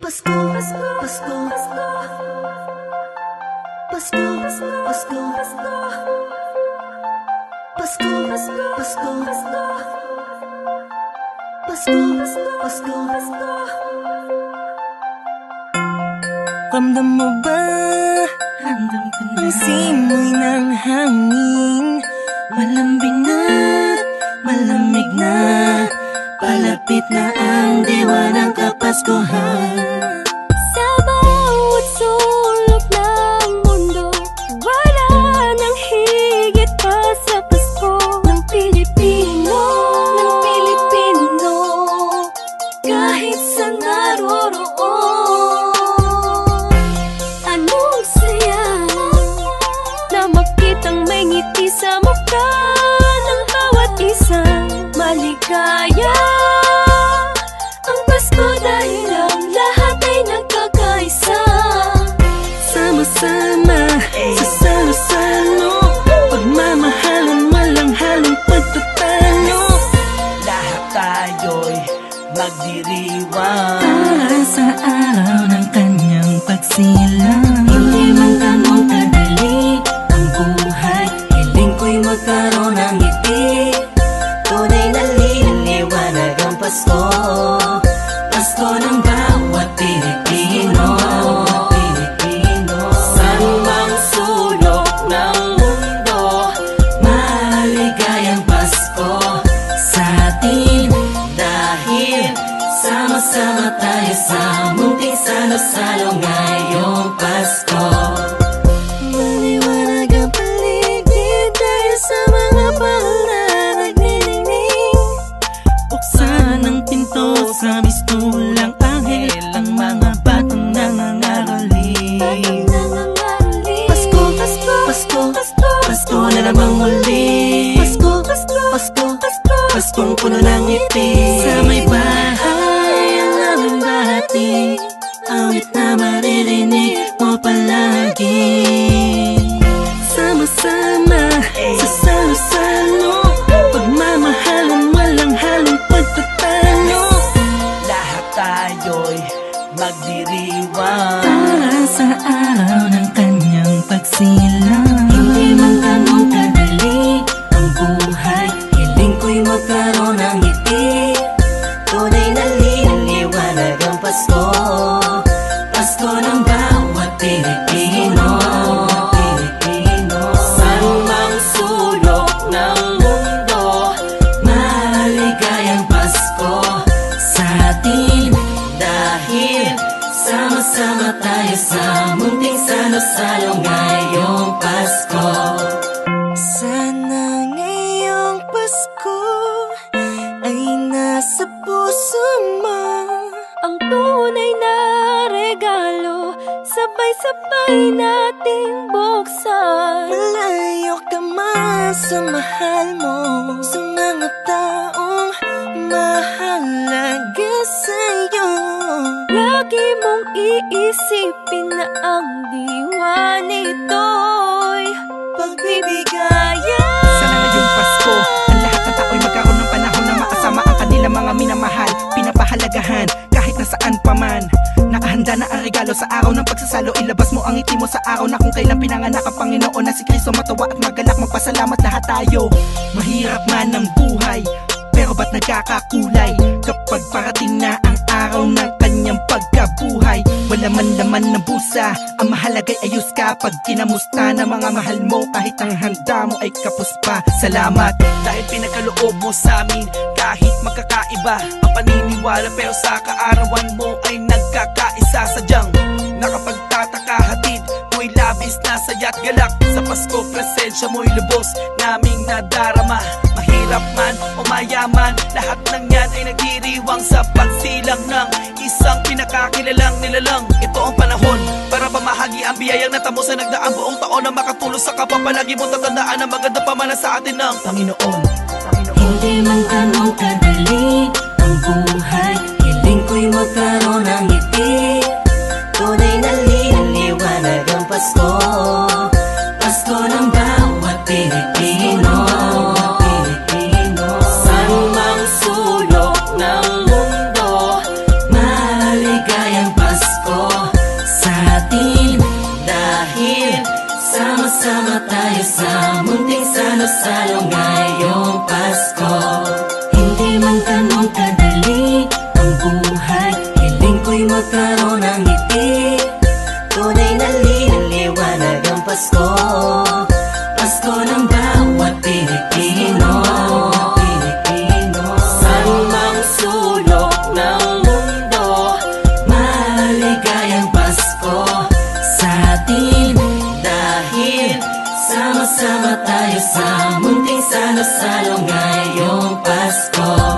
Pasko, Pasko, Pasko, Pasko, Pasko, Pasko, Pasko, Pasko, Pasko. Ramdam mo ba? Ramdam ko na Ang simoy ng hangin, malambing na, malamig na, palapit na ang diwa ng Kapaskuhan. Sa bawat sulok ng mundo, wala nang higit pa sa Pasko ng Pilipino, kahit saan naroroon. Anong saya na makitang may ngiti sa mukha ng bawat isang maligaya. Ang Pasko dahil ang lahat ay nagkakaisa. Sama-sama sa salo-salo, pagmamahalan walang halong pagtatalo. Lahat tayo'y magdiriwang Para sa araw ng kanyang pagsilang. Hindi man ganun kadali ang buhay, hiling ko'y magkaroon ng ngiti. Tunay na liliwanag ang Pasko, Pasko ng bawat Pilipino. Saan mang sulok ng mundo, maligayang Pasko sa atin. Dahil sama-sama tayo sa munting salo-salo ngayong Pasko. Maliwanag ang paligid dahil sa mga bahal na nagniningning. Buksan ang pinto sa mistulang anghel, ang mga batang nangangaroling. Pasko, Pasko, Pasko, Pasko na namang muli. Pasko, Pasko, Pasko, Paskong puno ng ngiti. Sa may bahay ang aming bahati, awit na maririnig mo palagi. Sama-sama sa salo-salo, pagmamahalan walang halong pagtatalo. Lahat tayo'y magdiriwang Para sa araw ng kanyang pagsilang. Hindi man ganun kadali ang buhay, hiling ko'y magkaroon ng ngiti. Tunay na liliwanag ang Pasko, Pasko ng bawat Pilipino. Saan mang sulok ng mundo, maligayang Pasko sa atin. Dahil sama-sama tayo sa munting salo-salo ngayong Pasko. Sana ngayong Pasko ay nasa puso mo Ang tunay na regalo, sabay-sabay nating buksan. Malayo ka man sa mahal mo, sa mga taong mahalaga sa'yo. Lagi mong iisipin na ang diwa nito'y pagbibigayan. Sana ngayong Pasko, ang lahat ng tao'y magkaroon ng panahon na makasama ang kanilang mga minamahal, pinapahalagahan kahit nasaan pa man. Nakahanda na ang regalo sa araw ng pagsasalo, ilabas mo ang ngiti mo sa araw na kung kailan pinanganak ang Panginoon na si Kristo. Matawa at magalak, magpasalamat lahat tayo. Mahirap man ang buhay, pero ba't nagkakakulay kapag parating na ang araw ng kanyang pagkabuhay? Wala man laman ng busa, ang mahalaga'y ayos ka pag kinamusta na mga mahal mo, kahit ang handa mo ay kapos pa. Salamat dahil pinagkaloob mo sa amin, kahit magkakaiba ang paniniwala, pero sa kaarawan mo ay nagkakaisa. Sadyang nakapagtataka, hatid mo'y labis na saya't galak. Sa Pasko presensya mo'y lubos naming nadarama. Mahirap man o mayaman, lahat ng yan ay nagdiriwang sa pagsilang ng isang pinakakilalang nilalang. Ito ang panahon para pamahagi ang biyayang natamo sa nagdaang buong taon, na makatulong sa kapwa. Palagi mo tatandaan ang maganda pamana sa atin ng Panginoon. Hindi man ganun kadali ang buhay, hiling ko'y magkaroon ng ngiti. Tunay na liliwanag ang Pasko, Pasko ng bawat Pilipino. Saan mang sulok ng mundo, maligayang Pasko. salo-salo ngayong Pasko. Hindi man ganun kadali ang buhay, hiling ko'y magkaroon ng ngiti. Tunay na liwanag ang Pasko, Pasko ng bawat Pilipino. Sa lumang sulok ng mundo, maligayang Pasko sa atin. Dahil sama-sama tayo sa munting salo-salo ngayong Pasko.